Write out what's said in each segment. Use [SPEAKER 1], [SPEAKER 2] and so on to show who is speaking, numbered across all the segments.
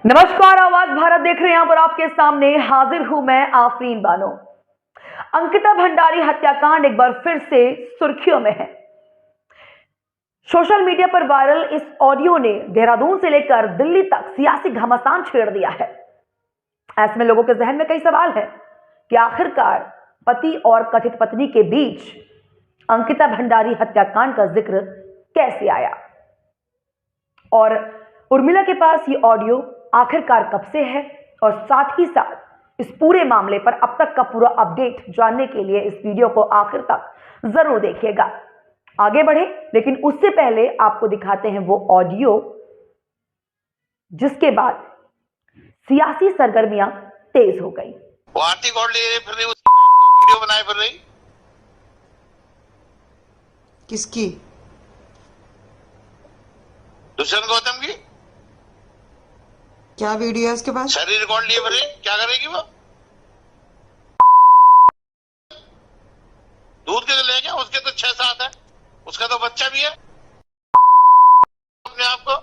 [SPEAKER 1] नमस्कार, आवाज भारत देख रहे हैं। यहां पर आपके सामने हाजिर हूं मैं आफरीन बानो। अंकिता भंडारी हत्याकांड एक बार फिर से सुर्खियों में है। सोशल मीडिया पर वायरल इस ऑडियो ने देहरादून से लेकर दिल्ली तक सियासी घमासान छेड़ दिया है। ऐसे में लोगों के जहन में कई सवाल है कि आखिरकार पति और कथित पत्नी के बीच अंकिता भंडारी हत्याकांड का जिक्र कैसे आया और उर्मिला के पास ये ऑडियो आखिरकार कब से है, और साथ ही साथ इस पूरे मामले पर अब तक का पूरा अपडेट जानने के लिए इस वीडियो को आखिर तक जरूर देखिएगा। आगे बढ़े, लेकिन उससे पहले आपको दिखाते हैं वो ऑडियो जिसके बाद सियासी सरगर्मियां तेज हो गई।
[SPEAKER 2] वो आरती गौड़ ले फिर रही, उसकी वीडियो बनाए फिर रही।
[SPEAKER 3] किसकी?
[SPEAKER 2] दुष्यंत गौतम की।
[SPEAKER 3] क्या वीडियो है उसके पास?
[SPEAKER 2] शरीर रिकॉर्ड लिए फिर रही, क्या करेगी वो? दूध के ले गया, उसके तो 6-7 है, उसका तो बच्चा भी है। अपने आप को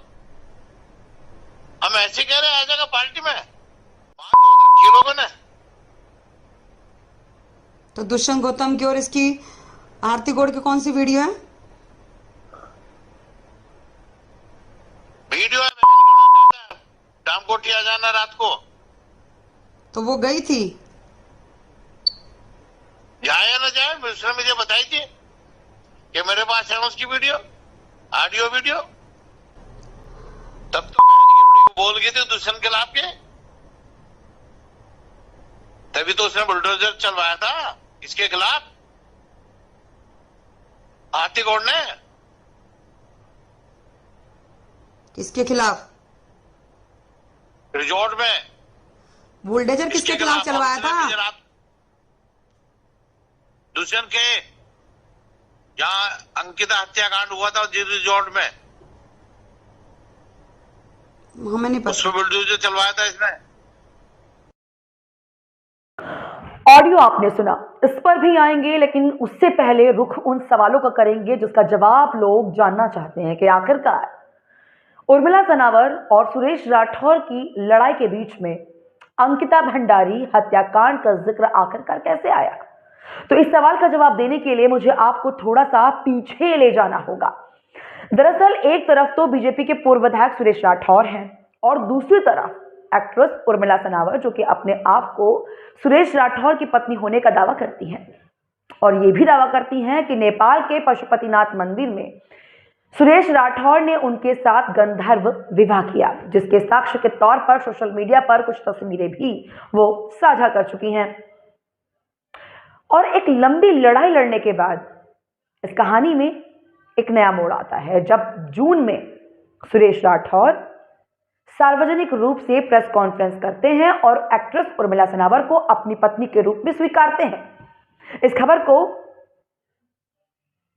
[SPEAKER 2] हम ऐसे कह रहे हैं, आ जाएगा पार्टी में रखी लोगों ने।
[SPEAKER 3] तो दुष्यंत गौतम की और इसकी आरती गौड़ की कौन सी वीडियो है?
[SPEAKER 2] वीडियो है शाम कोठिया जाना रात को।
[SPEAKER 3] तो वो गई थी,
[SPEAKER 2] जाए या ना जाए, उसने मुझे बताई थी कि मेरे पास है उसकी वीडियो, ऑडियो वीडियो। तब तो बहन की रुड़ी बोल गई थी दुष्यंत के खिलाफ के, तभी तो उसने बुलडोजर चलवाया था इसके खिलाफ, आरती गौड़ ने।
[SPEAKER 3] किसके खिलाफ?
[SPEAKER 2] रिजॉर्ट में
[SPEAKER 3] बुलडोजर किसके खिलाफ चलवाया था?
[SPEAKER 2] दुष्यंत के, जहां अंकिता हत्याकांड हुआ था जिस रिजॉर्ट में,
[SPEAKER 3] हमें नहीं पता।
[SPEAKER 2] उसमें बुलडोजर चलवाया था इसने।
[SPEAKER 1] ऑडियो आपने सुना, इस पर भी आएंगे, लेकिन उससे पहले रुख उन सवालों का करेंगे जिसका जवाब लोग जानना चाहते हैं कि आखिरकार उर्मिला सनावर और सुरेश राठौर की लड़ाई के बीच में अंकिता भंडारी हत्याकांड का जिक्र आखिरकार कैसे आया। तो इस सवाल का जवाब देने के लिए मुझे आपको थोड़ा सा पीछे ले जाना होगा। दरअसल एक तरफ तो बीजेपी के पूर्व विधायक सुरेश राठौर हैं और दूसरी तरफ एक्ट्रेस उर्मिला सनावर, जो कि अपने आप को सुरेश राठौर की पत्नी होने का दावा करती हैं और ये भी दावा करती हैं कि नेपाल के पशुपतिनाथ मंदिर में सुरेश राठौर ने उनके साथ गंधर्व विवाह किया, जिसके साक्ष्य के तौर पर सोशल मीडिया पर कुछ तस्वीरें भी वो साझा कर चुकी हैं। और एक लंबी लड़ाई लड़ने के बाद इस कहानी में एक नया मोड़ आता है, जब जून में सुरेश राठौर सार्वजनिक रूप से प्रेस कॉन्फ्रेंस करते हैं और एक्ट्रेस उर्मिला सनावर को अपनी पत्नी के रूप में स्वीकारते हैं। इस खबर को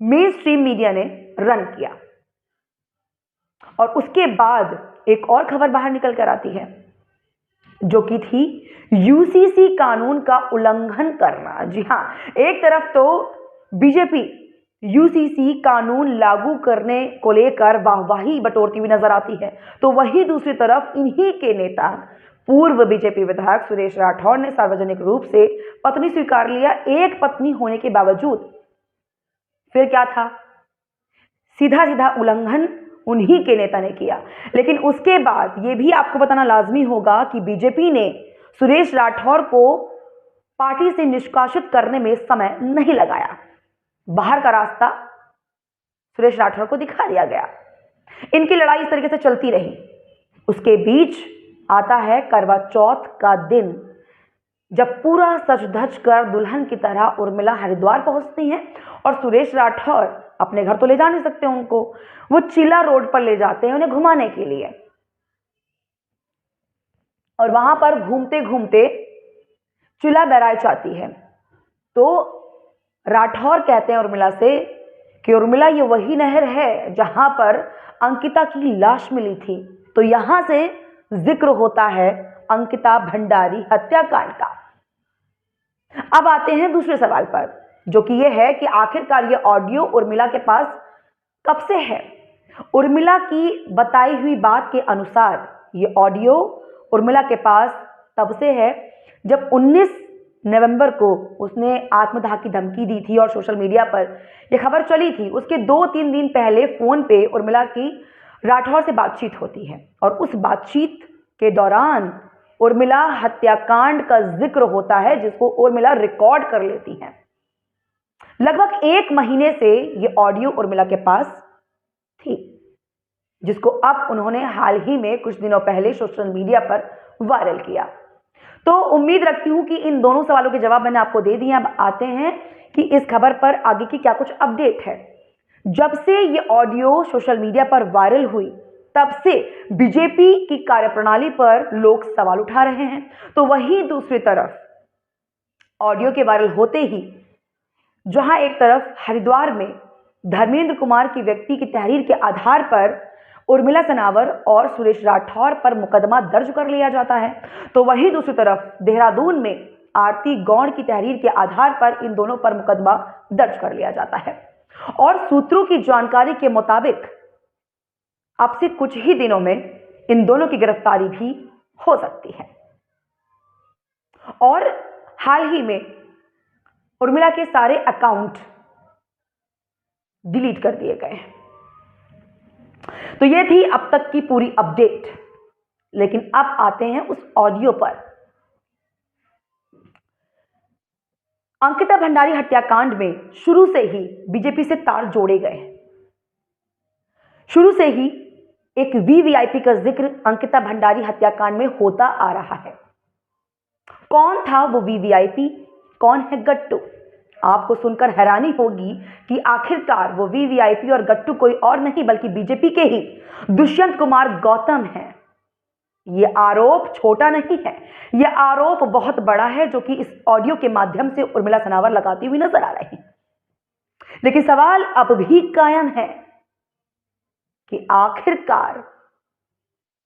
[SPEAKER 1] मेन स्ट्रीम मीडिया ने रन किया और उसके बाद एक और खबर बाहर निकल कर आती है, जो कि थी यूसीसी कानून का उल्लंघन करना। जी हां, एक तरफ तो बीजेपी यूसीसी कानून लागू करने को लेकर वाहवाही बटोरती हुई नजर आती है, तो वहीं दूसरी तरफ इन्हीं के नेता पूर्व बीजेपी विधायक सुरेश राठौर ने सार्वजनिक रूप से पत्नी स्वीकार लिया। एक पत्नी होने के बावजूद फिर क्या था, सीधा सीधा उल्लंघन उन्हीं के नेता ने किया। लेकिन उसके बाद यह भी आपको बताना लाजमी होगा कि बीजेपी ने सुरेश राठौर को पार्टी से निष्कासित करने में समय नहीं लगाया। बाहर का रास्ता सुरेश राठौर को दिखा दिया गया। इनकी लड़ाई इस तरीके से चलती रही। उसके बीच आता है करवा चौथ का दिन, जब पूरा सज धज कर दुल्हन की तरह उर्मिला हरिद्वार पहुंचती हैं और सुरेश राठौर अपने घर तो ले जा नहीं सकते उनको, वो चिल्ला रोड पर ले जाते हैं उन्हें घुमाने के लिए। और वहां पर घूमते घूमते चिल्ला बैराज आती है, तो राठौर कहते हैं उर्मिला से कि उर्मिला, ये वही नहर है जहां पर अंकिता की लाश मिली थी। तो यहां से जिक्र होता है अंकिता भंडारी हत्याकांड का। अब आते हैं दूसरे सवाल पर, जो कि यह है कि आखिरकार ये ऑडियो उर्मिला के पास कब से है। उर्मिला की बताई हुई बात के अनुसार ये ऑडियो उर्मिला के पास तब से है जब 19 नवंबर को उसने आत्मदाह की धमकी दी थी और सोशल मीडिया पर यह खबर चली थी। उसके 2-3 दिन पहले फोन पे उर्मिला की राठौर से बातचीत होती है और उस बातचीत के दौरान उर्मिला हत्याकांड का जिक्र होता है, जिसको उर्मिला रिकॉर्ड कर लेती हैं। लगभग 1 महीने से ये ऑडियो उर्मिला के पास थी, जिसको अब उन्होंने हाल ही में कुछ दिनों पहले सोशल मीडिया पर वायरल किया। तो उम्मीद रखती हूं कि इन दोनों सवालों के जवाब मैंने आपको दे दिए। अब आते हैं कि इस खबर पर आगे की क्या कुछ अपडेट है। जब से ये ऑडियो सोशल मीडिया पर वायरल हुई तब से बीजेपी की कार्यप्रणाली पर लोग सवाल उठा रहे हैं, तो वहीं दूसरी तरफ ऑडियो के वायरल होते ही जहां एक तरफ हरिद्वार में धर्मेंद्र कुमार की व्यक्ति की तहरीर के आधार पर उर्मिला सनावर और सुरेश राठौर पर मुकदमा दर्ज कर लिया जाता है, तो वहीं दूसरी तरफ देहरादून में आरती गौड़ की तहरीर के आधार पर इन दोनों पर मुकदमा दर्ज कर लिया जाता है। और सूत्रों की जानकारी के मुताबिक अब से कुछ ही दिनों में इन दोनों की गिरफ्तारी भी हो सकती है। और हाल ही में उर्मिला के सारे अकाउंट डिलीट कर दिए गए। तो यह थी अब तक की पूरी अपडेट, लेकिन अब आते हैं उस ऑडियो पर। अंकिता भंडारी हत्याकांड में शुरू से ही बीजेपी से तार जोड़े गए। शुरू से ही एक वीवीआईपी का जिक्र अंकिता भंडारी हत्याकांड में होता आ रहा है। कौन था वो वीवीआईपी, कौन है गट्टू? आपको सुनकर हैरानी होगी कि आखिरकार वो वीवीआईपी और गट्टू कोई और नहीं बल्कि बीजेपी के ही दुष्यंत कुमार गौतम हैं। ये आरोप छोटा नहीं है, यह आरोप बहुत बड़ा है, जो कि इस ऑडियो के माध्यम से उर्मिला सनावर लगाती हुई नजर आ रही है। लेकिन सवाल अब भी कायम है कि आखिरकार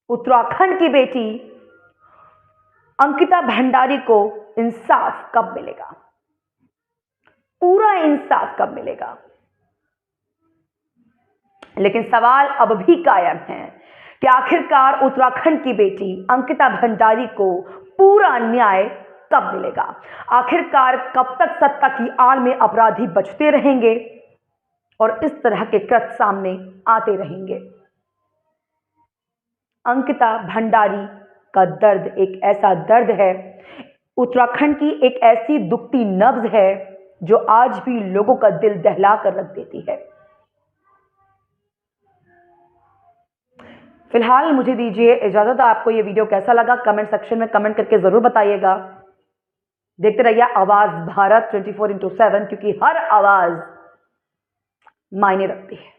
[SPEAKER 1] उत्तराखंड की बेटी अंकिता भंडारी को इंसाफ कब मिलेगा? पूरा इंसाफ कब मिलेगा? लेकिन सवाल अब भी कायम है कि आखिरकार उत्तराखंड की बेटी अंकिता भंडारी को पूरा न्याय कब मिलेगा? आखिरकार कब तक सत्ता की आड़ में अपराधी बचते रहेंगे और इस तरह के कृत्य सामने आते रहेंगे? अंकिता भंडारी का दर्द एक ऐसा दर्द है, उत्तराखंड की एक ऐसी दुखती नब्ज है जो आज भी लोगों का दिल दहला कर रख देती है। फिलहाल मुझे दीजिए इजाजत। आपको यह वीडियो कैसा लगा कमेंट सेक्शन में कमेंट करके जरूर बताइएगा। देखते रहिए आवाज भारत 24/7, क्योंकि हर आवाज मायने रखती है।